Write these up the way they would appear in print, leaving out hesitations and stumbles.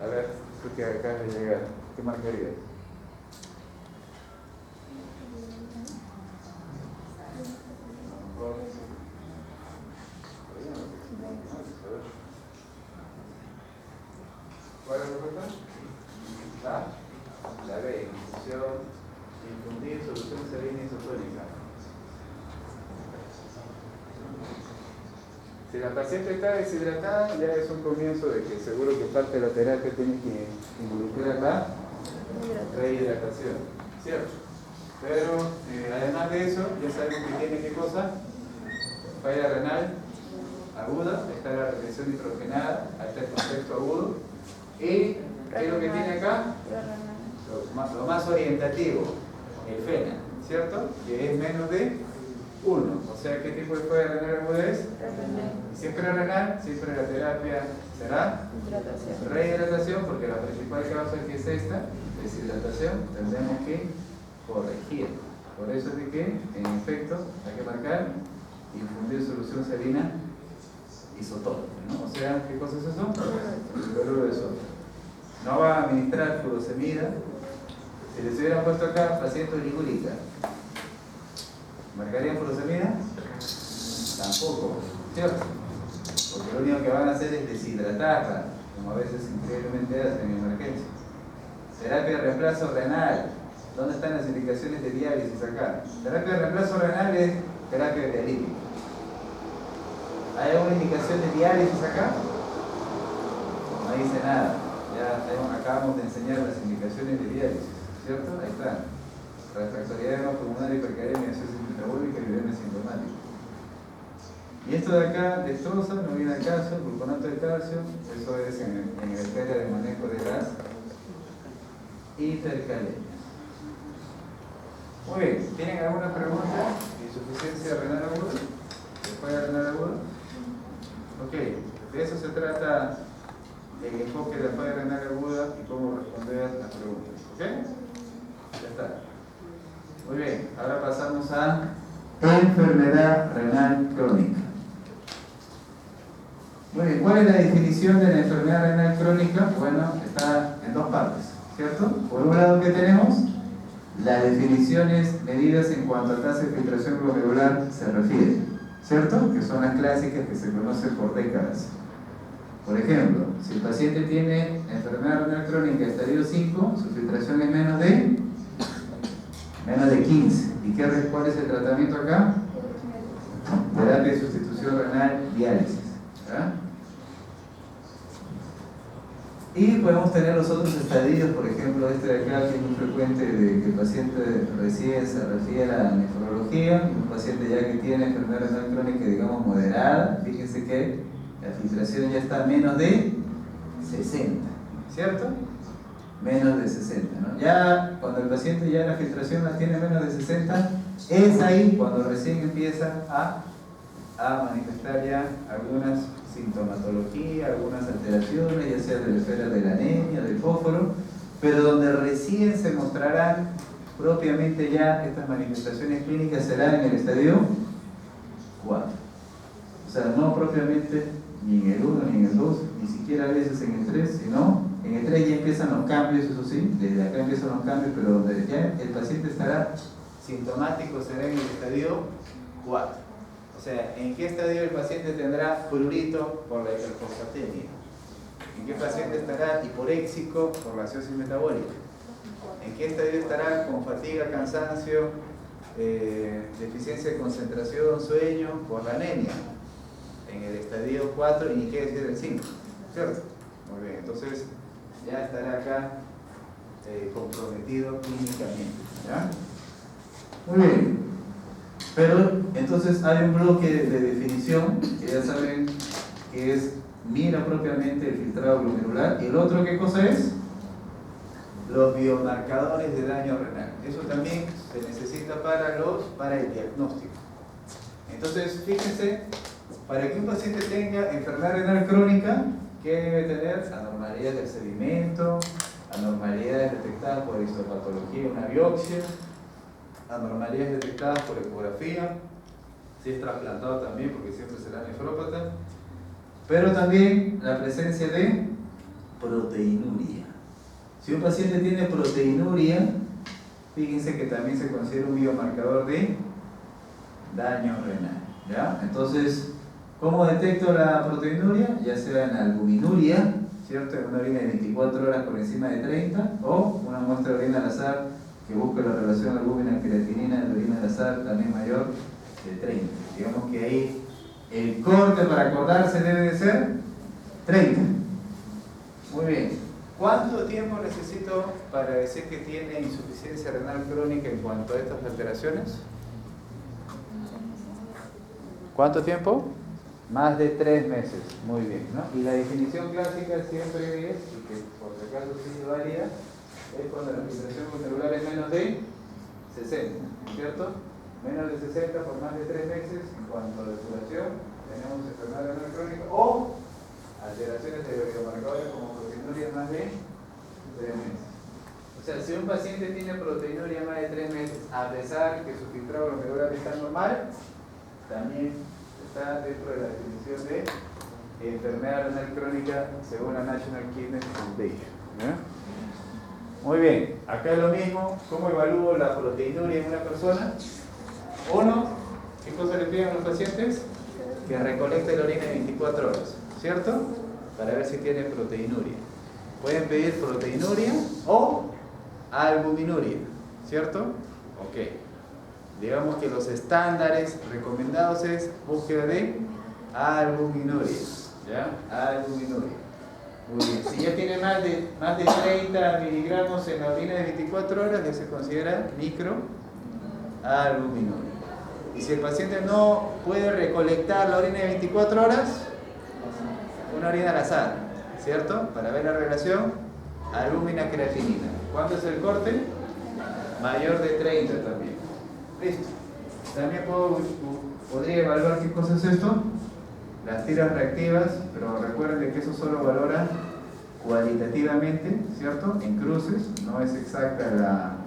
A ver, tú que acabas de llegar, ¿qué marcarías? ¿Cuál es la respuesta? La B, infusión, infundir solución salina isotónica. Si la paciente está deshidratada, ya es un comienzo de que seguro que parte de la terapia tiene que involucrar la rehidratación, ¿cierto? Pero además de eso, ya sabemos que tiene qué cosa, falla renal aguda, está la retención nitrogenada, hasta el contexto agudo. ¿Y qué es lo que tiene acá? Lo más orientativo, el FENA, ¿cierto? Que es menos de 1. O sea, ¿qué tipo de falla renal aguda es? Siempre renal, siempre la terapia será rehidratación, porque la principal causa que es esta, deshidratación, tendremos que corregir. Por eso es de que, en efecto, hay que marcar infundir solución salina isotónica, ¿no? O sea, ¿qué cosa es eso? Cloruro de sodio. No va a administrar furosemida. Si les hubieran puesto acá paciente oligúrica, ¿marcarían furosemida? Tampoco, ¿cierto? Porque lo único que van a hacer es deshidratarla, como a veces increíblemente hacen en emergencia. Terapia de reemplazo renal. ¿Dónde están las indicaciones de diálisis acá? Terapia de reemplazo renal es terapia dialítica. ¿Hay alguna indicación de diálisis acá? No dice nada. Ya acabamos de enseñar las indicaciones de diálisis, ¿cierto? Ahí están. Refractoriedad edema pulmonar, hipercalemia, acidosis metabólica y viremia sintomática. Y esto de acá, destroza, no viene al caso, gluconato de calcio, eso es en el esfera de manejo de las hipercalemias. Muy bien, ¿tienen alguna pregunta? ¿Insuficiencia renal aguda? ¿Después de renal aguda? Ok, de eso se trata el enfoque de la falla renal aguda y cómo responder las preguntas. ¿Ok? Ya está. Muy bien, ahora pasamos a enfermedad renal crónica. Muy bien, ¿cuál es la definición de la enfermedad renal crónica? Bueno, está en dos partes, ¿cierto? Por un lado, ¿qué tenemos? Las definiciones medidas en cuanto a tasa de filtración glomerular se refiere, ¿cierto? Que son las clásicas que se conocen por décadas. Por ejemplo, si el paciente tiene enfermedad renal crónica estadio 5, su filtración es menos de 15. ¿Y cuál es el tratamiento acá? Terapia de sustitución renal, diálisis. ¿Verdad? Y podemos tener los otros estadios, por ejemplo, este de acá, que es muy frecuente, de que el paciente recién se refiere a la nefrología, un paciente ya que tiene enfermedad renal crónica, digamos, moderada, fíjense que la filtración ya está a menos de 60, ¿cierto? Menos de 60, ¿no? Ya cuando el paciente ya la filtración la tiene menos de 60, es ahí cuando recién empieza a manifestar ya algunas sintomatología, algunas alteraciones, ya sea de la esfera de la anemia, del fósforo, pero donde recién se mostrarán propiamente ya estas manifestaciones clínicas serán en el estadio 4. O sea, no propiamente ni en el 1 ni en el 2, ni siquiera a veces en el 3, sino en el 3 ya empiezan los cambios, eso sí, desde acá empiezan los cambios, pero donde ya el paciente estará sintomático será en el estadio 4. O sea, ¿en qué estadio el paciente tendrá prurito por la hiperfosfatemia? ¿En qué paciente estará hiporéxico por la acidosis metabólica? ¿En qué estadio estará con fatiga, cansancio, deficiencia de concentración, sueño por la anemia? En el estadio 4 y ni qué decir el 5, ¿cierto? Muy bien, entonces ya estará acá comprometido clínicamente, ¿ya? Muy bien. Pero entonces hay un bloque de definición que ya saben que es mira propiamente el filtrado glomerular, y el otro, ¿qué cosa es? Los biomarcadores de daño renal. Eso también se necesita para el diagnóstico. Entonces, fíjense, para que un paciente tenga enfermedad renal crónica, ¿qué debe tener? Anormalidades del sedimento, anormalidades detectadas por histopatología, una biopsia, anormalidades detectadas por ecografía, si es trasplantado también, porque siempre será nefrópata, pero también la presencia de proteinuria. Si un paciente tiene proteinuria, fíjense que también se considera un biomarcador de daño renal, ¿ya? Entonces, ¿cómo detecto la proteinuria? Ya sea en albuminuria, ¿cierto? En una orina de 24 horas por encima de 30, o una muestra de orina al azar que busca la relación albúmina-creatinina de la orina al azar también mayor de 30. Digamos que ahí el corte para acordarse debe de ser 30. Muy bien. ¿Cuánto tiempo necesito para decir que tiene insuficiencia renal crónica en cuanto a estas alteraciones? ¿Cuánto tiempo? Más de 3 meses. Muy bien, ¿no? Y la definición clásica siempre es, y que por si acaso sí varía, es cuando la filtración glomerular es menos de 60, ¿cierto? Menos de 60 por más de 3 meses en cuanto a depuración, tenemos enfermedad renal crónica o alteraciones de biomarcadores como proteinuria más de 3 meses. O sea, si un paciente tiene proteinuria más de 3 meses, a pesar que su filtrado glomerular está normal, también está dentro de la definición de enfermedad renal crónica según la National Kidney Foundation. Muy bien, acá es lo mismo. ¿Cómo evalúo la proteinuria en una persona? Uno, ¿qué cosa le piden a los pacientes? Que recolecte la orina de 24 horas, ¿cierto? Para ver si tiene proteinuria. Pueden pedir proteinuria o albuminuria, ¿cierto? Ok. Digamos que los estándares recomendados es búsqueda de albuminuria, ¿ya? Albuminuria. Muy bien. Si ya tiene más de 30 miligramos en la orina de 24 horas, ya se considera microalbuminuria. Y si el paciente no puede recolectar la orina de 24 horas, una orina al azar, ¿cierto? Para ver la relación albúmina-creatinina. ¿Cuánto es el corte? Mayor de 30 también. Listo. También podría evaluar qué cosa es esto. Las tiras reactivas, pero recuerden que eso solo valora cualitativamente, ¿cierto? En cruces, no es exacta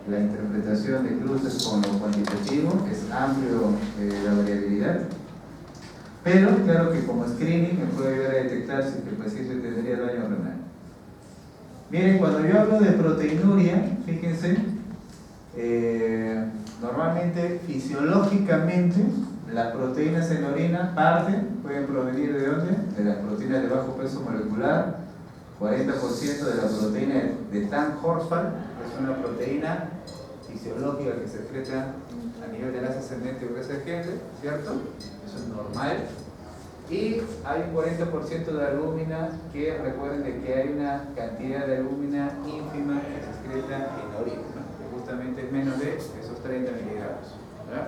la interpretación de cruces con lo cuantitativo, es amplio la variabilidad. Pero claro que como screening me puede ayudar a detectar si el paciente tendría daño renal. Miren, cuando yo hablo de proteinuria, fíjense, normalmente fisiológicamente las proteínas en la orina pueden provenir ¿de dónde? De las proteínas de bajo peso molecular. 40% de la proteína de Tan-Horsfall es una proteína fisiológica que se excreta a nivel de enlace ascendente o descendente, ¿cierto? Eso es normal. Y hay un 40% de albúmina que recuerden de que hay una cantidad de albúmina ínfima que se excreta en la orina, ¿no? Que justamente es menos de esos 30 miligramos, ¿verdad?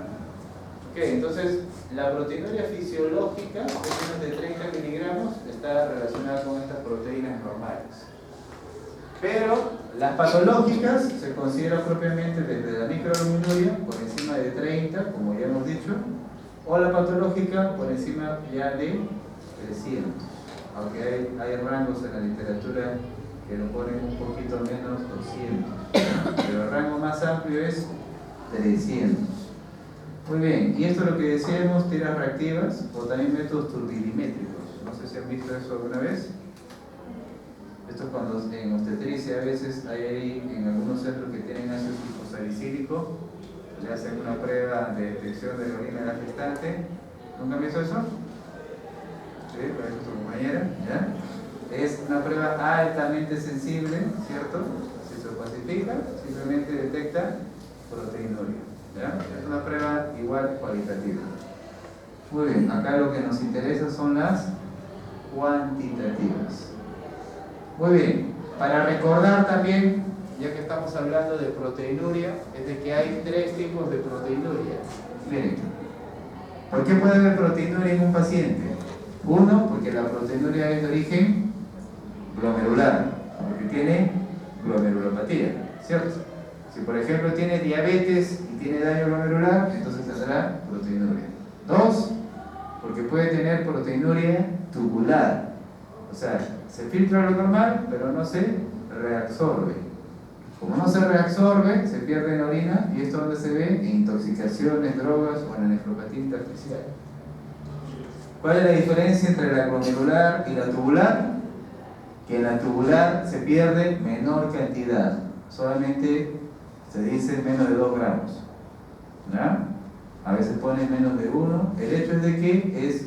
Ok, entonces la proteinuria fisiológica de menos de 30 miligramos está relacionada con estas proteínas normales. Pero las patológicas se consideran propiamente desde la microalbuminuria por encima de 30, como ya hemos dicho, o la patológica por encima ya de 300. Aunque hay rangos en la literatura que lo ponen un poquito menos 200, pero el rango más amplio es 300. Muy bien, y esto es lo que decíamos, tiras reactivas o también métodos turbidimétricos. No sé si han visto eso alguna vez. Esto es cuando en obstetricia a veces hay ahí en algunos centros que tienen ácido glicosalicílico, le hacen una prueba de detección de la orina de la gestante. ¿Nunca han visto eso? Sí, para eso tu compañera, ¿ya? Es una prueba altamente sensible, ¿cierto? Si se opacifica, simplemente detecta proteinuria, ¿ya? Es una prueba igual cualitativa. Muy bien, acá lo que nos interesa son las cuantitativas. Muy bien, para recordar también, ya que estamos hablando de proteinuria, es de que hay 3 tipos de proteinuria. Miren, ¿por qué puede haber proteinuria en un paciente? Uno, porque la proteinuria es de origen glomerular, porque tiene glomerulopatía, ¿cierto? Si por ejemplo tiene diabetes y tiene daño glomerular, entonces tendrá proteinuria. 2, porque puede tener proteinuria tubular, o sea, se filtra lo normal, pero no se reabsorbe. Como no se reabsorbe, se pierde en la orina, y esto es donde se ve en intoxicaciones, drogas o en la nefropatía que en la tubular se pierde menor cantidad, solamente se dice menos de 2 gramos, ¿ya? A veces pone menos de 1, el hecho es de que es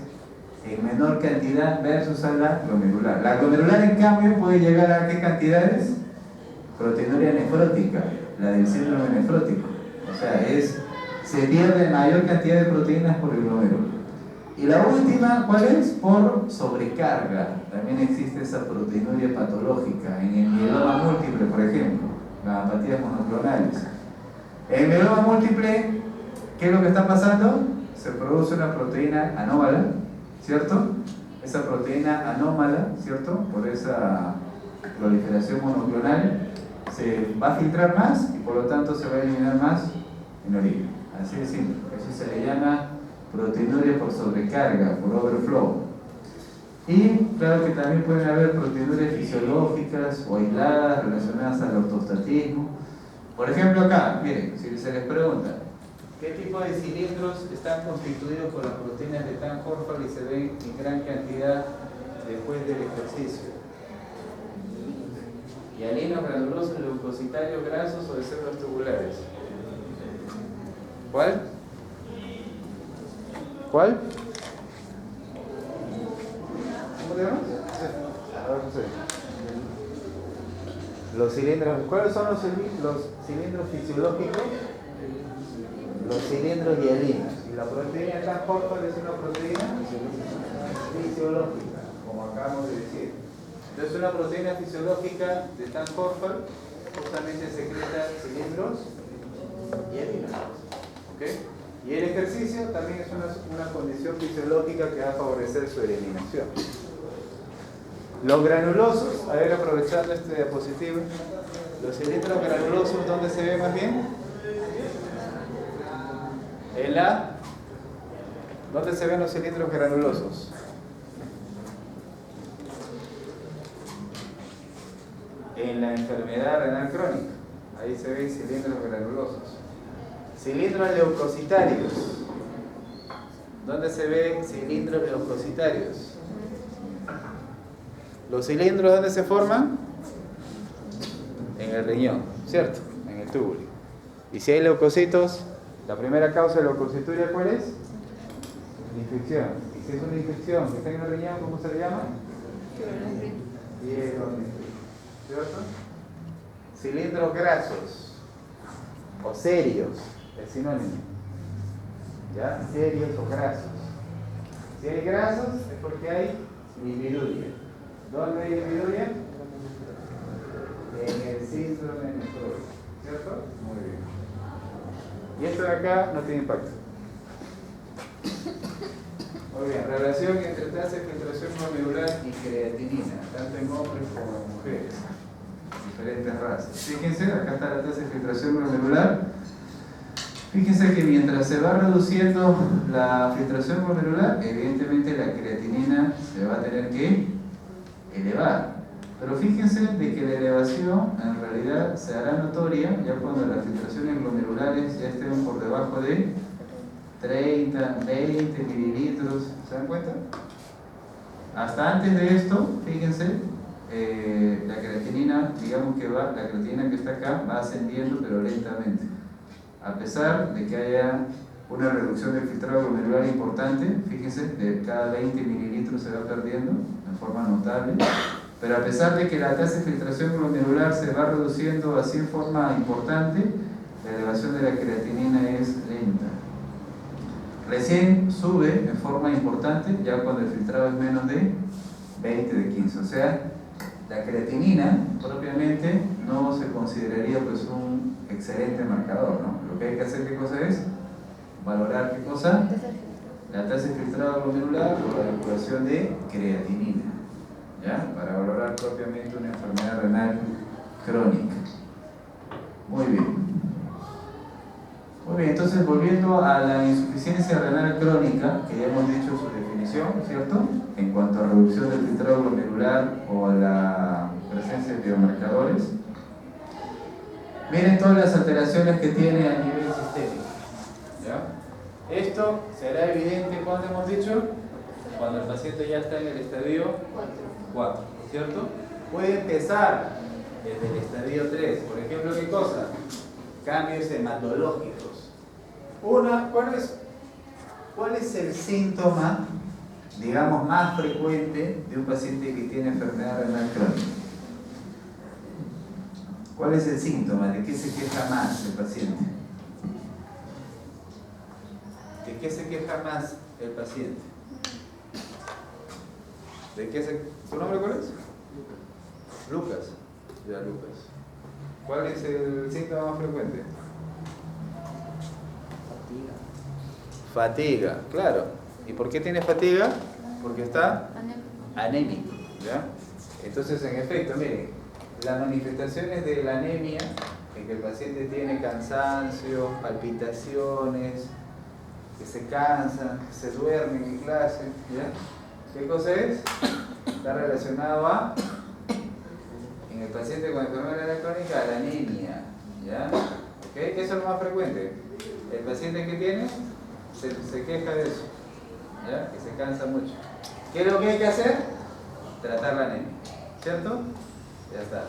en menor cantidad versus a la glomerular. La glomerular en cambio puede llegar a ¿qué cantidades? Proteinuria nefrótica, la del síndrome nefrótico, o sea, se pierde mayor cantidad de proteínas por el glomérulo. Y la última, ¿cuál es? Por sobrecarga. También existe esa proteinuria patológica en el mieloma múltiple, por ejemplo, las apatías monoclonales. En el mieloma múltiple, ¿qué es lo que está pasando? Se produce una proteína anómala, ¿cierto? Esa proteína anómala, ¿cierto? Por esa proliferación monoclonal, se va a filtrar más y por lo tanto se va a eliminar más en orina. Así de simple. Eso se le llama proteinuria por sobrecarga, por overflow. Y claro que también pueden haber proteinurias fisiológicas o aisladas relacionadas al ortostatismo. Por ejemplo acá, miren, si se les pregunta ¿qué tipo de cilindros están constituidos por las proteínas de Tan-Horford y se ven en gran cantidad después del ejercicio? ¿Hialinos, granulosos, leucocitarios, grasos o de células tubulares? ¿Cuál? ¿Cuál? ¿Cómo te llamas? Los cilindros, ¿cuáles son los cilindros fisiológicos? Los cilindros hialinos. Y la proteína de Tan-Horford es una proteína fisiológica, como acabamos de decir. Entonces una proteína fisiológica de Tan-Horford justamente secreta cilindros hialinos. ¿Okay? Y el ejercicio también es una condición fisiológica que va a favorecer su eliminación. Los granulosos, a ver, aprovechando este diapositivo, los cilindros granulosos, ¿dónde se ve más bien? ¿Dónde se ven los cilindros granulosos? En la enfermedad renal crónica. Ahí se ven cilindros granulosos. Cilindros leucocitarios. ¿Dónde se ven cilindros leucocitarios? ¿Los cilindros dónde se forman? En el riñón, ¿cierto? En el túbulo. Y si hay leucocitos, la primera causa de leucocituria, ¿cuál es? La infección. Y si es una infección que está en el riñón, ¿cómo se le llama? Pielonefritis, ¿cierto? Cilindros grasos o serios, es sinónimo. ¿Ya? Serios o grasos. Si hay grasos es porque hay lipiduria. ¿Dónde hay lipiduria? En el síndrome nefrótico, ¿cierto? Muy bien. Y esto de acá no tiene impacto. Muy bien, relación entre tasa de filtración glomerular y creatinina, tanto en hombres como en mujeres, diferentes razas. Fíjense, acá está la tasa de filtración glomerular. Fíjense que mientras se va reduciendo la filtración glomerular, evidentemente la creatinina se va a tener que elevar. Pero fíjense de que la elevación en realidad se hará notoria ya cuando las filtraciones glomerulares ya estén por debajo de 30, 20 mililitros. ¿Se dan cuenta? Hasta antes de esto, fíjense, la creatinina, digamos que la creatinina que está acá va ascendiendo pero lentamente. A pesar de que haya una reducción del filtrado glomerular importante, fíjense, de cada 20 mililitros se va perdiendo de forma notable, pero a pesar de que la tasa de filtración glomerular se va reduciendo así en forma importante, la elevación de la creatinina es lenta. Recién sube en forma importante ya cuando el filtrado es menos de 20 de 15, o sea, la creatinina propiamente no se consideraría pues un excelente marcador, ¿no? Lo que hay que hacer, ¿qué cosa es? Valorar, ¿qué cosa? La tasa de filtrado glomerular o la depuración de creatinina, ¿ya? Para valorar propiamente una enfermedad renal crónica. Muy bien. Muy bien, entonces volviendo a la insuficiencia renal crónica, que ya hemos dicho su definición, ¿cierto? En cuanto a reducción del filtrado glomerular o a la presencia de biomarcadores. Miren todas las alteraciones que tiene a nivel sistémico, ¿ya? Esto será evidente cuando hemos dicho, cuando el paciente ya está en el estadio 4, ¿cierto? Puede empezar desde el estadio 3. Por ejemplo, ¿qué cosa? Cambios hematológicos. ¿Cuál es el síntoma, digamos, más frecuente de un paciente que tiene enfermedad renal crónica? ¿Cuál es el síntoma? ¿De qué se queja más el paciente? ¿De qué se queja más el paciente? ¿De qué se... ¿Tu nombre cuál es? Lucas. Ya, Lucas. ¿Cuál es el síntoma más frecuente? Fatiga, claro. ¿Y por qué tiene fatiga? Porque está anémico. ¿Ya? Entonces, en efecto, miren, las manifestaciones de la anemia, en que el paciente tiene cansancio, palpitaciones, que se cansa, que se duerme en clase, ¿ya? ¿Qué cosa es? Está relacionado a, en el paciente con enfermedad renal crónica, a la anemia, ¿ya? ¿Okay? Eso es lo más frecuente. El paciente que tiene se queja de eso, ¿ya? Que se cansa mucho. ¿Qué es lo que hay que hacer? Tratar la anemia, ¿cierto? Ya está.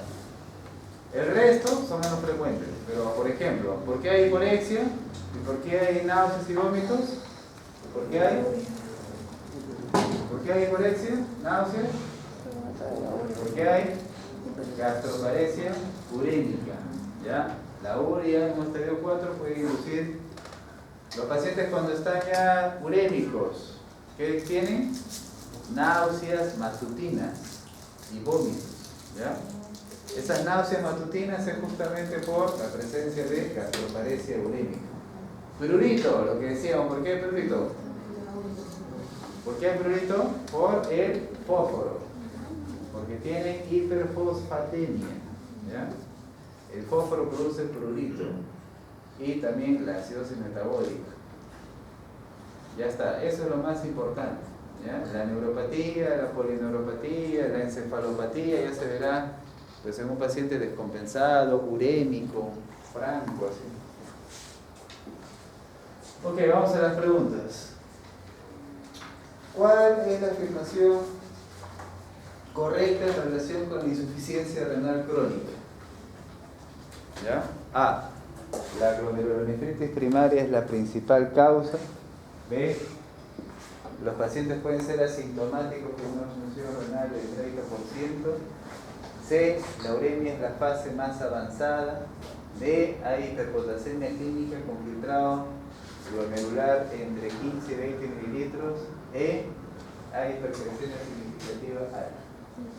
El resto son menos frecuentes, pero por ejemplo, ¿por qué hay hiporexia? ¿Y por qué hay náuseas y vómitos? ¿Por qué hay? ¿Por qué hay hiporexia? ¿Náuseas? ¿Por qué hay? Gastroparesia urémica, ¿ya? La urea en un estadio 4 puede inducir los pacientes cuando están ya urémicos. ¿Qué tienen? Náuseas matutinas y vómitos, ¿ya? Esas náuseas matutinas es justamente por la presencia de gastroparesia urémica. Prurito, lo que decíamos, ¿por qué hay prurito? ¿Por qué hay prurito? Por el fósforo, porque tiene hiperfosfatemia, ¿ya? El fósforo produce prurito y también la acidosis metabólica. Ya está, eso es lo más importante, ¿ya? La neuropatía, la polineuropatía, la encefalopatía, ya se verá pues en un paciente descompensado, urémico, franco, así. Ok, vamos a las preguntas. ¿Cuál es la afirmación correcta en relación con la insuficiencia renal crónica? ¿Ya? A. La glomerulonefritis primaria es la principal causa. B. Los pacientes pueden ser asintomáticos con una función renal del 30%. C. La uremia es la fase más avanzada. D. Hay hiperpotasemia clínica con filtrado glomerular entre 15 y 20 mililitros. E. Hay hiperglicemia significativa alta.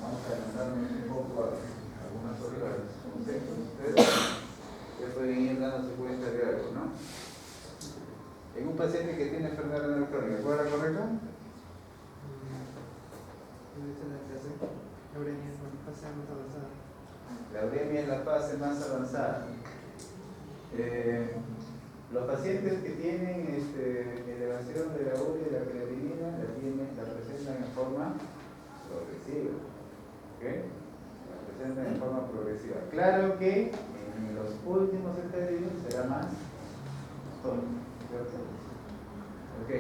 Vamos a adelantarnos un poco a algunos otros conceptos. Ustedes ya pueden ir dándose cuenta de algo, ¿no? En un paciente que tiene enfermedad renal crónica, ¿cuál es la correcta? La uremia es la fase más avanzada. Los pacientes que tienen elevación de la urea y la creatinina la presentan en forma progresiva. ¿Okay? La presentan en forma progresiva. Claro que en los últimos estadios será más tónico, ¿cierto? Ok,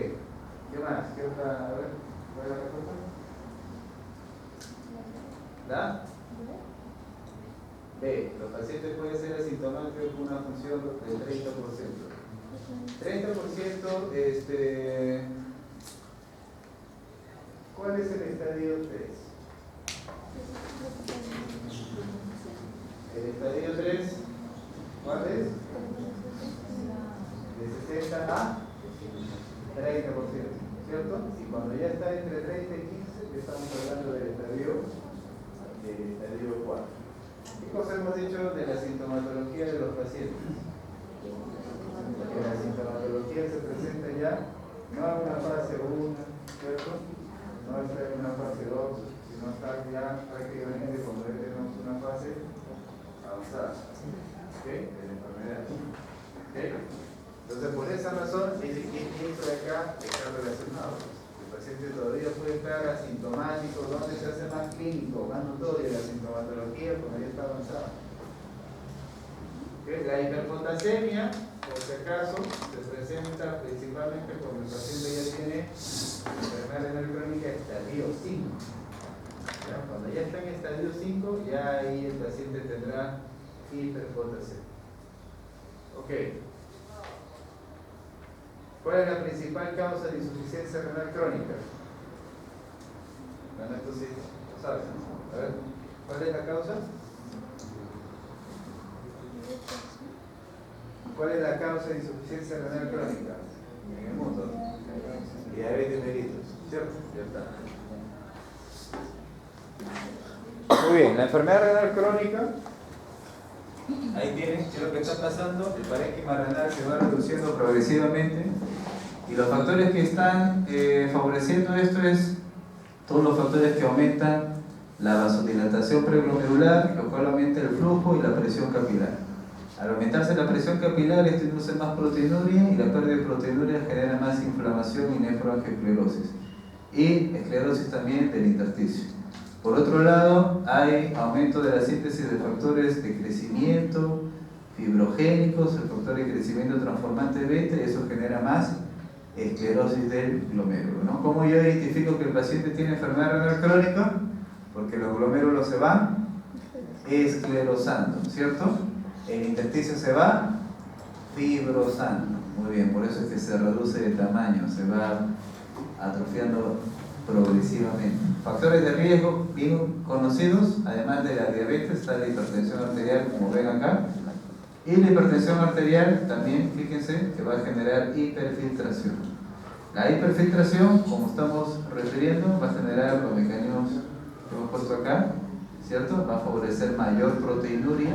¿qué más? ¿Qué otra? A ver, ¿cuál es la respuesta? ¿La? B. Los pacientes pueden ser asintomáticos con una función del 30%. 30%, ¿cuál es el estadio 3? El estadio 3, ¿cuál es? De 60 a 30%, ¿cierto? Y cuando ya está entre 30 y 15, estamos hablando del estadio 4. ¿Qué cosa hemos dicho de la sintomatología de los pacientes? Que la sintomatología se presenta ya no en una fase 1, ¿cierto? No está en una fase 2, sino está ya prácticamente cuando ya tenemos una fase avanzada, ¿okay? De la enfermedad. ¿Okay? Entonces, por esa razón, esto de acá está relacionado. El paciente todavía puede estar asintomático, donde se hace más clínico, más notoria la sintomatología cuando ya está avanzada. ¿Okay? La hiperpotasemia, por si acaso, se presenta principalmente cuando el paciente ya tiene enfermedad renal crónica estadio 5. ¿Ya? Cuando ya está en estadio 5, ya ahí el paciente tendrá hiperpotasemia. Ok. ¿Cuál es la principal causa de insuficiencia renal crónica? Bueno, esto sí lo sabes, ¿no? A ver, ¿cuál es la causa? ¿Cuál es la causa de insuficiencia renal crónica en el mundo? Diabetes mellitus, ¿cierto? Ya está. Muy bien, la enfermedad renal crónica, ahí tienen, ¿qué es lo que está pasando? El parénquima renal se va reduciendo progresivamente y los factores que están favoreciendo esto es todos los factores que aumentan la vasodilatación preglomerular, lo cual aumenta el flujo y la presión capilar. Al aumentarse la presión capilar, esto induce más proteinuria y la pérdida de proteinuria genera más inflamación y nefroangiosclerosis. Y esclerosis también del intersticio. Por otro lado, hay aumento de la síntesis de factores de crecimiento fibrogénicos, el factor de crecimiento transformante beta, y eso genera más esclerosis del glomérulo, ¿no? ¿Cómo yo identifico que el paciente tiene enfermedad renal crónica? Porque los glomérulos se van esclerosando, ¿cierto? El intersticio se va fibrosando. Muy bien, por eso es que se reduce de tamaño, se va atrofiando progresivamente. Factores de riesgo bien conocidos, además de la diabetes, está la hipertensión arterial, como ven acá. Y la hipertensión arterial también, fíjense, que va a generar hiperfiltración. La hiperfiltración, como estamos refiriendo, va a generar los mecanismos que hemos puesto acá, ¿cierto? Va a favorecer mayor proteinuria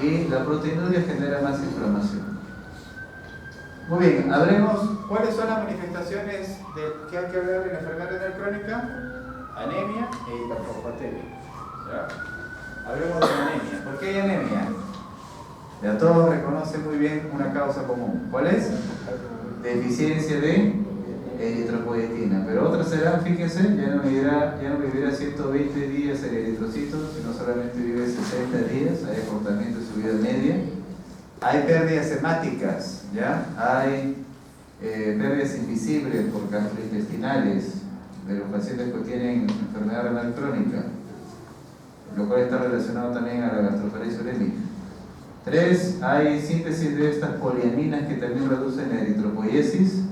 y la proteinuria genera más inflamación. Muy bien, hablemos cuáles son las manifestaciones que hay que hablar en la enfermedad renal crónica. Anemia e hiperfosfatemia. ¿Ya? Hablemos de la anemia. ¿Por qué hay anemia? Ya todos reconocen muy bien una causa común. ¿Cuál es? Deficiencia de eritropoyetina. Pero otras serán, fíjense, ya no vivirá 120 días el eritrocito, sino solamente vive 60 días, hay acortamiento de su vida media. Hay pérdidas hemáticas, ¿ya? Hay pérdidas invisibles por gastrointestinales de los pacientes que tienen enfermedad renal crónica, lo cual está relacionado también a la gastroparesia urémica. 3. Hay síntesis de estas poliaminas que también reducen la eritropoiesis.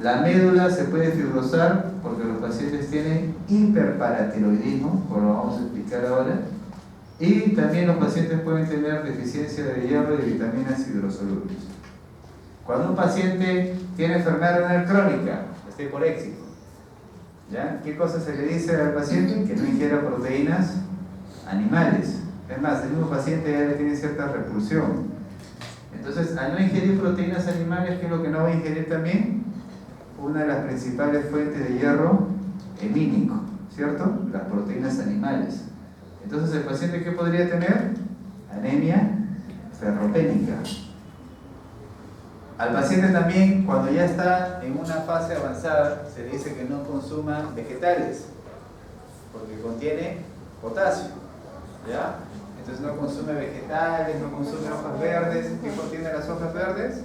La médula se puede fibrosar porque los pacientes tienen hiperparatiroidismo, como lo vamos a explicar ahora. Y también los pacientes pueden tener deficiencia de hierro y de vitaminas hidrosolubles. Cuando un paciente tiene enfermedad renal crónica, por éxito, ¿ya? ¿Qué cosa se le dice al paciente? Que no ingiera proteínas animales. Es más, el mismo paciente ya le tiene cierta repulsión. Entonces, al no ingerir proteínas animales, ¿qué es lo que no va a ingerir también? Una de las principales fuentes de hierro hemínico, ¿cierto? Las proteínas animales. Entonces, ¿el paciente qué podría tener? Anemia ferropénica. Al paciente también, cuando ya está en una fase avanzada, se dice que no consuma vegetales, porque contiene potasio, ¿ya? Entonces no consume vegetales, no consume hojas verdes. ¿Qué contienen las hojas verdes?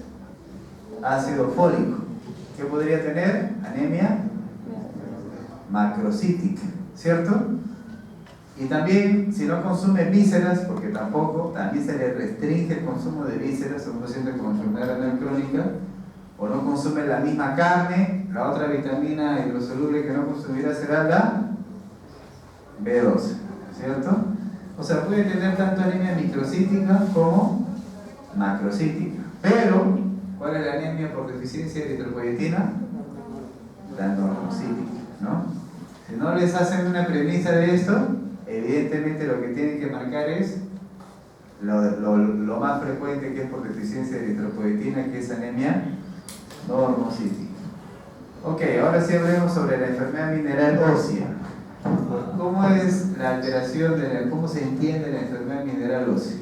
Ácido fólico. ¿Qué podría tener? Anemia macrocítica, ¿cierto? Y también, si no consume vísceras, porque también se le restringe el consumo de vísceras a un paciente con enfermedad renal crónica, o no consume la misma carne, la otra vitamina hidrosoluble que no consumirá será la B12, ¿cierto? O sea, puede tener tanto anemia microcítica como macrocítica. Pero, ¿cuál es la anemia por deficiencia de eritropoyetina? La normocítica, ¿no? Si no les hacen una premisa de esto, evidentemente lo que tienen que marcar es lo más frecuente, que es por deficiencia de eritropoyetina, que es anemia normocítica. Ok, ahora sí hablemos sobre la enfermedad mineral ósea. ¿Cómo es la alteración cómo se entiende la enfermedad mineral ósea?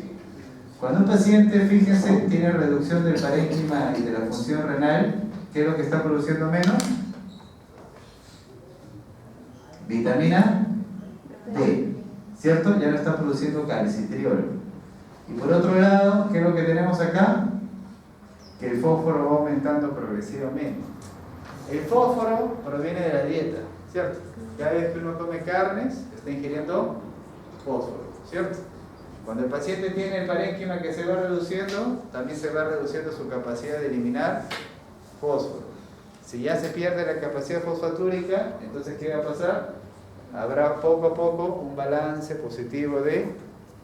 Cuando un paciente, fíjense, tiene reducción del parénquima y de la función renal, ¿qué es lo que está produciendo menos? Vitamina D, ¿cierto? Ya no está produciendo calcitriol. Y por otro lado, ¿qué es lo que tenemos acá? Que el fósforo va aumentando progresivamente. El fósforo proviene de la dieta. ¿cierto? Cada vez que uno come carnes, está ingiriendo fósforo, ¿cierto? Cuando el paciente tiene el parénquima que se va reduciendo, también se va reduciendo su capacidad de eliminar fósforo. Si ya se pierde la capacidad fosfatúrica, entonces ¿qué va a pasar? Habrá poco a poco un balance positivo de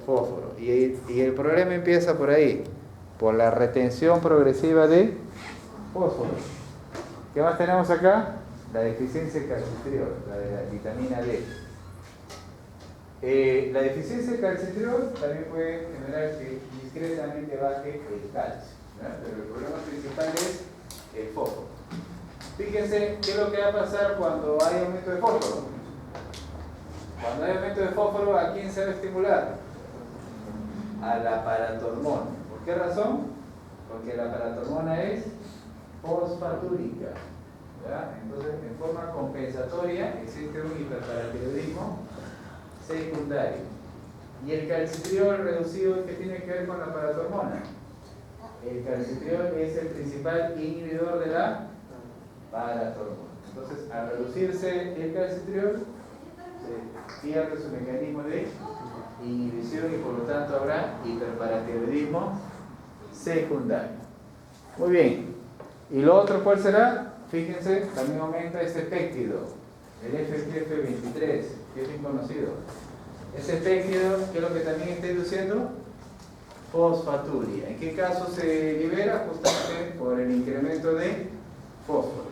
fósforo. Y el problema empieza por ahí, por la retención progresiva de fósforo. ¿Qué más tenemos acá? La deficiencia de calcitriol, la de la vitamina D. La deficiencia de calcitriol también puede generar que discretamente baje el calcio, ¿verdad? Pero el problema principal es el fósforo. Fíjense qué es lo que va a pasar cuando hay aumento de fósforo. Cuando hay aumento de fósforo, ¿a quién se va a estimular? A la paratormona. ¿Por qué razón? Porque la paratormona es fosfatúrica, ¿verdad? Entonces, en forma compensatoria, existe un hiperparatiroidismo secundario. ¿Y el calcitriol reducido qué tiene que ver con la paratormona? El calcitriol es el principal inhibidor de la paratormona. Entonces, al reducirse el calcitriol, se pierde su mecanismo de inhibición y por lo tanto habrá hiperparatiroidismo secundario. Muy bien. ¿Y lo otro cuál será? Fíjense, también aumenta este péptido, el FGF23, que es bien conocido. Ese péptido, ¿qué es lo que también está induciendo? Fosfaturia. ¿En qué caso se libera? Justamente por el incremento de fósforo.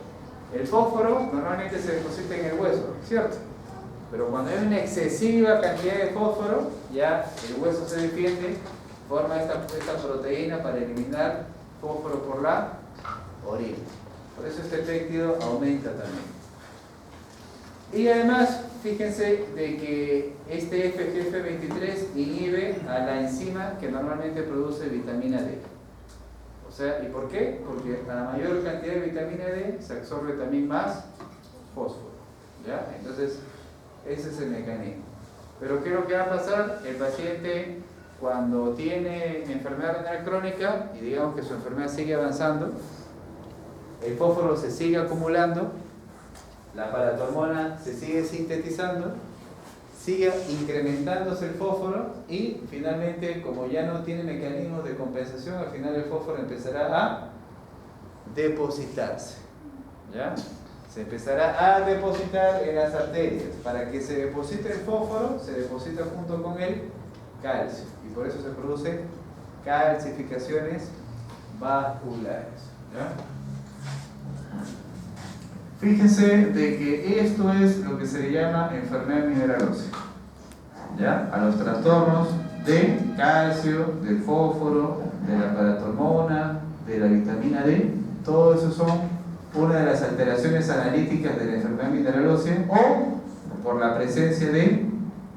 El fósforo normalmente se deposita en el hueso, ¿cierto? Pero cuando hay una excesiva cantidad de fósforo, ya el hueso se defiende, forma esta proteína para eliminar fósforo por la orina. Por eso este péptido aumenta también. Y además, fíjense de que este FGF23 inhibe a la enzima que normalmente produce vitamina D. O sea, ¿y por qué? Porque a la mayor cantidad de vitamina D se absorbe también más fósforo, ¿ya? Entonces, ese es el mecanismo. Pero ¿qué es lo que va a pasar? El paciente, cuando tiene enfermedad renal crónica y digamos que su enfermedad sigue avanzando, el fósforo se sigue acumulando, la paratormona se sigue sintetizando, sigue incrementándose el fósforo y finalmente, como ya no tiene mecanismos de compensación, al final el fósforo empezará a depositarse, ¿ya? Se empezará a depositar en las arterias. Para que se deposite el fósforo, se deposita junto con el calcio y por eso se producen calcificaciones vasculares, ¿ya? Fíjense de que esto es lo que se le llama enfermedad mineral ósea, ¿ya? A los trastornos de calcio, del fósforo, de la paratormona, de la vitamina D, todo eso son una de las alteraciones analíticas de la enfermedad mineral ósea o por la presencia de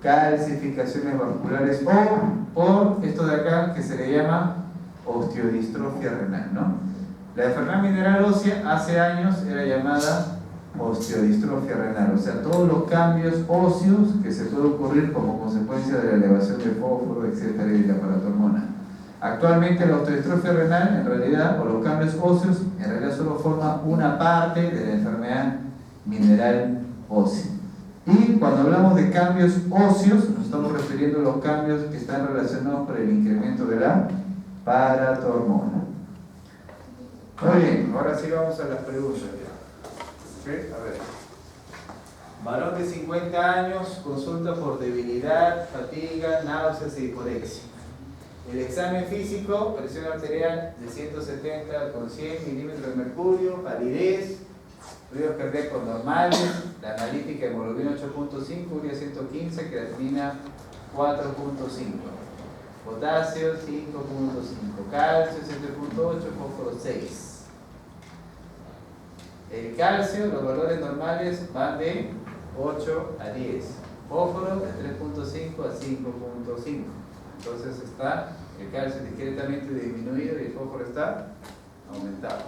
calcificaciones vasculares o por esto de acá que se le llama osteodistrofia renal, ¿no? La enfermedad mineral ósea hace años era llamada osteodistrofia renal, o sea, todos los cambios óseos que se pueden ocurrir como consecuencia de la elevación de fósforo, etcétera, y de la paratormona. Actualmente la osteodistrofia renal, en realidad, o los cambios óseos, en realidad solo forma una parte de la enfermedad mineral ósea. Y cuando hablamos de cambios óseos, nos estamos refiriendo a los cambios que están relacionados con el incremento de la paratormona. Muy bien, ahora sí vamos a las preguntas. ¿Okay? A ver. Varón de 50 años, consulta por debilidad, fatiga, náuseas y hiporexia. El examen físico, presión arterial de 170 con 100 milímetros de mercurio, palidez, ruidos cardíacos normales, la analítica de hemoglobina 8.5, urea 115, creatinina 4.5, potasio 5.5, calcio 7.8, fósforo 6. El calcio, los valores normales van de 8 a 10, fósforo de 3.5 a 5.5. Entonces está el calcio discretamente disminuido y el fósforo está aumentado.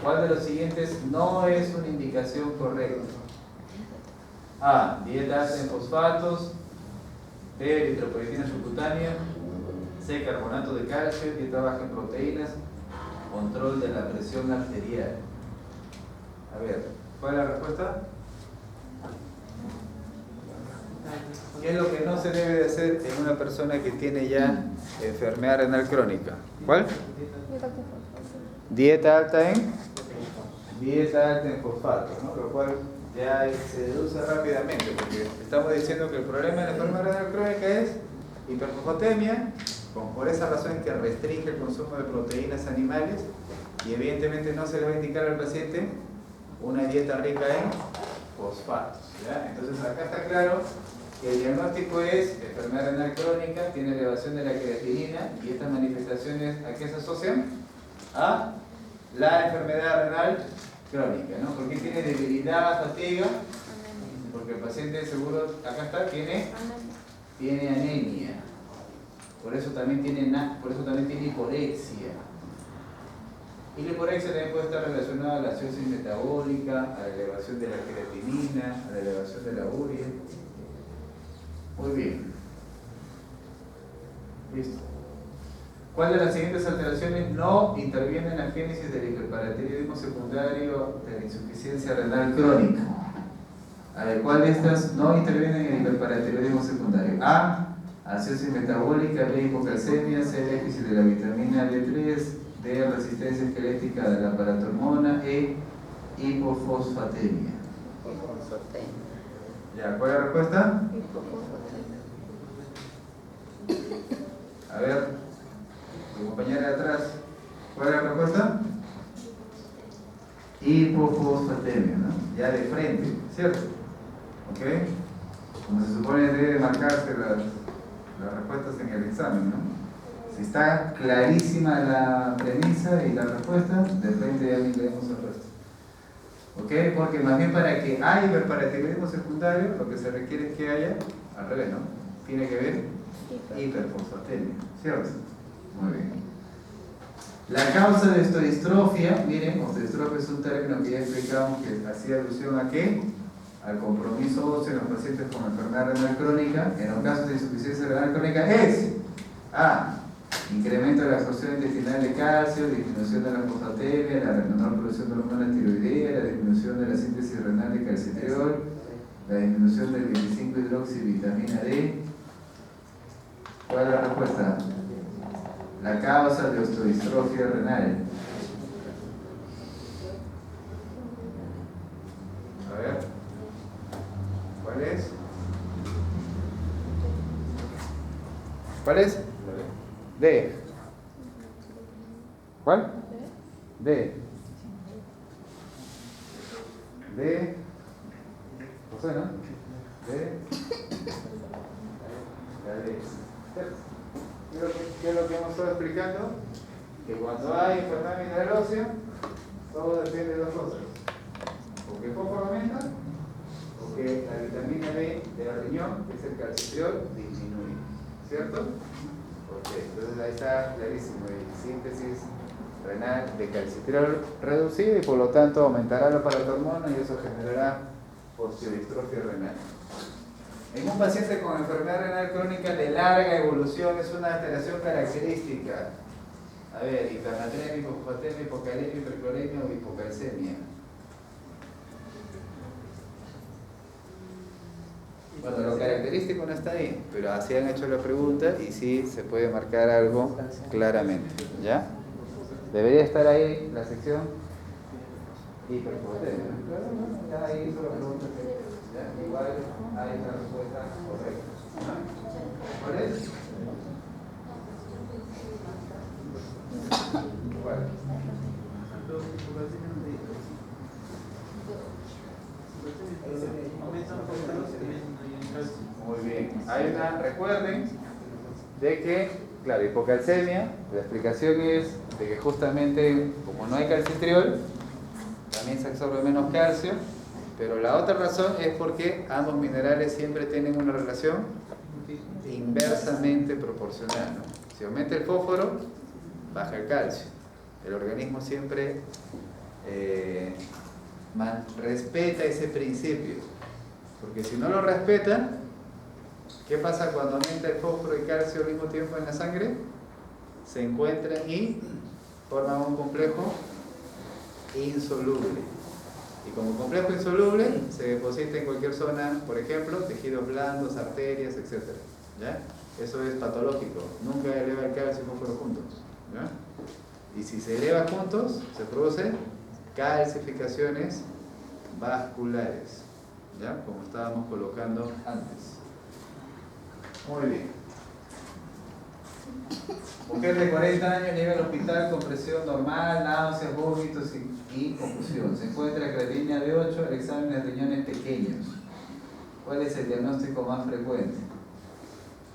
¿Cuál de los siguientes no es una indicación correcta? A. Dieta alta en fosfatos. B. Eritropoyetina subcutánea. C. Carbonato de calcio. Dieta baja en proteínas. Control de la presión arterial. A ver, ¿cuál es la respuesta? ¿Qué es lo que no se debe de hacer en una persona que tiene ya enfermedad renal crónica? ¿Cuál? Dieta alta en fosfato, ¿no? Lo cual ya se deduce rápidamente, porque estamos diciendo que el problema de la enfermedad renal crónica es hiperfosfatemia, por esa razón es que restringe el consumo de proteínas animales y evidentemente no se le va a indicar al paciente una dieta rica en fosfatos, ¿ya? Entonces acá está claro que el diagnóstico es enfermedad renal crónica, tiene elevación de la creatinina y estas manifestaciones ¿a qué se asocian? A la enfermedad renal crónica, ¿no? ¿Por qué tiene debilidad, fatiga? Porque el paciente seguro, acá está, tiene anemia. Por eso también tiene hiporexia. Y la hiporexia también puede estar relacionada a la acidosis metabólica, a la elevación de la creatinina, a la elevación de la urea. Muy bien. Listo. ¿Cuál de las siguientes alteraciones no interviene en la génesis del hiperparatiroidismo secundario de la insuficiencia renal crónica? A ver, ¿cuál de estas no interviene en el hiperparatiroidismo secundario? A. Acidosis metabólica, B. Hipocalcemia, C. Déficit de la vitamina D3, D. Resistencia esquelética de la paratormona, E. Hipofosfatemia. Ya, ¿cuál es la respuesta? A ver, tu compañera de atrás, ¿cuál es la respuesta? Hipofosfatemia, ¿no? Ya de frente, ¿cierto? ¿Ok? Como se supone debe marcarse las respuestas en el examen, ¿no? Si está clarísima la premisa y la respuesta, de frente ya ni leemos el resto. ¿Ok? Porque más bien para que haya hiperparatiroidismo secundario, lo que se requiere es que haya, al revés, ¿no? Tiene que ver hiperfosfatemia, ¿cierto? Muy bien. La causa de osteistrofia, miren, osteistrofia es un término que ya explicamos que hacía alusión a ¿qué? Al compromiso óseo en los pacientes con enfermedad renal crónica. En los casos de insuficiencia renal crónica es A. Incremento de la absorción intestinal de calcio, disminución de la fosfatemia, la menor producción de hormona tiroidea, la disminución de la síntesis renal de calcitriol, la disminución del 25-hidroxivitamina D. ¿Cuál es la respuesta? La causa de osteistrofia renal. A ver. ¿Cuál es? ¿Cuál es? D. ¿Cuál? D. D. José, ¿no? D. La D. ¿Qué es lo que hemos estado explicando? Que cuando hay enfermedad mineral ósea, todo depende de dos cosas. O que el fósforo aumenta, o que la vitamina D del riñón, que es el calcitriol, disminuye. ¿Cierto? Ok, entonces ahí está clarísimo. Hay síntesis renal de calcitriol reducida y por lo tanto aumentará la paratormona y eso generará osteistrofia renal. En un paciente con enfermedad renal crónica de larga evolución es una alteración característica. A ver, hipernatremia, hipofosfatemia, hipocalemia, hipercloремia o hipocalcemia. Bueno, lo característico no está ahí, pero así han hecho la pregunta y sí se puede marcar algo claramente. ¿Ya? Debería estar ahí la sección hiperfosfatemia. Ya ahí hizo la pregunta que ya, igual hay una respuesta correcta. ¿No? ¿Cuál es? ¿Cuál? Muy bien. Hay una, recuerden de que, claro, hipocalcemia, la explicación es de que justamente como no hay calcitriol, también se absorbe menos calcio, pero la otra razón es porque ambos minerales siempre tienen una relación inversamente proporcional, ¿no? Si aumenta el fósforo, baja el calcio. El organismo siempre respeta ese principio, porque si no lo respeta, ¿qué pasa cuando aumenta el fósforo y calcio al mismo tiempo en la sangre? Se encuentran y forman un complejo insoluble. Y como complejo insoluble, se deposita en cualquier zona, por ejemplo, tejidos blandos, arterias, etc. ¿Ya? Eso es patológico. Nunca eleva el calcio y fósforo juntos. ¿Ya? Y si se eleva juntos, se producen calcificaciones vasculares. ¿Ya? Como estábamos colocando antes. Muy bien. Mujer de 40 años llega al hospital con presión normal, náuseas, vómitos y confusión. Se encuentra creatinina de 8, el examen de riñones pequeños. ¿Cuál es el diagnóstico más frecuente?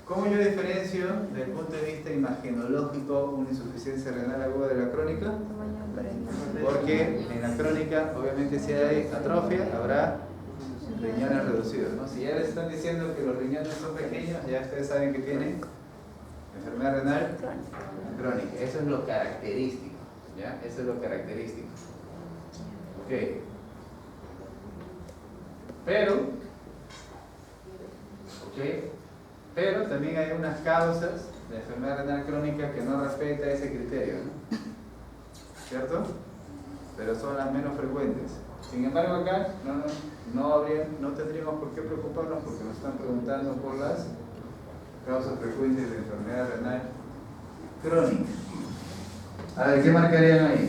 ¿Cómo yo diferencio desde el punto de vista imagenológico una insuficiencia renal aguda de la crónica? Porque en la crónica, obviamente, si hay atrofia, habrá riñones reducidos, ¿no? Si ya les están diciendo que los riñones son pequeños, ya ustedes saben que tienen enfermedad renal crónica. Eso es lo característico, ¿ya? Eso es lo característico. Ok. Pero también hay unas causas de enfermedad renal crónica que no respeta ese criterio, ¿no? ¿Cierto? Pero son las menos frecuentes. Sin embargo, acá no tendríamos por qué preocuparnos porque nos están preguntando por las causas frecuentes de enfermedad renal crónica. A ver, ¿qué marcarían ahí?